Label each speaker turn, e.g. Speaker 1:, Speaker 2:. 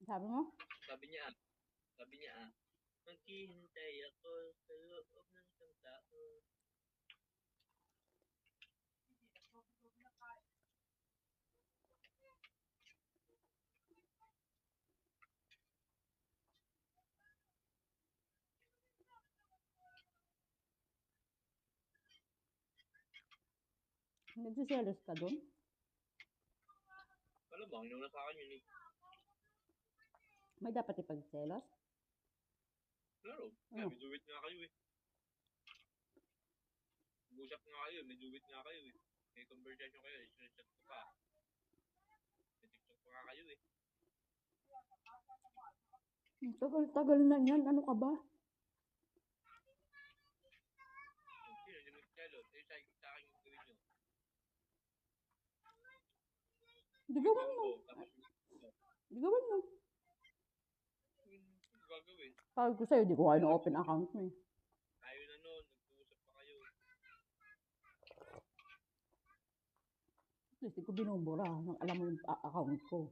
Speaker 1: Sabi mo?
Speaker 2: Sabi niya, maghihintay ako sa loob ng isang taon.
Speaker 1: Nagsiselos ka doon?
Speaker 2: Alam mo, inuna sa akin yun eh.
Speaker 1: May dapat ipagselos?
Speaker 2: Claro,
Speaker 1: Oh.
Speaker 2: may duwit nga kayo eh. Mag-usap nga kayo, may duwit nga kayo eh. May conversation kayo, i-chat ko pa. May TikTok pa nga kayo eh.
Speaker 1: Tagal na yan. Ano ka ba?
Speaker 2: Sino, yung nagselos? Eh, sa akin yung gawin nyo.
Speaker 1: Di gawin mo. Di gawin mo.
Speaker 2: Gagawin.
Speaker 1: Pagod ko sa'yo, di ko kayo na-open account mo eh.
Speaker 2: Tayo na nun, nag-uusap pa kayo.
Speaker 1: At least, di ko binubura nang alam mo yung account ko.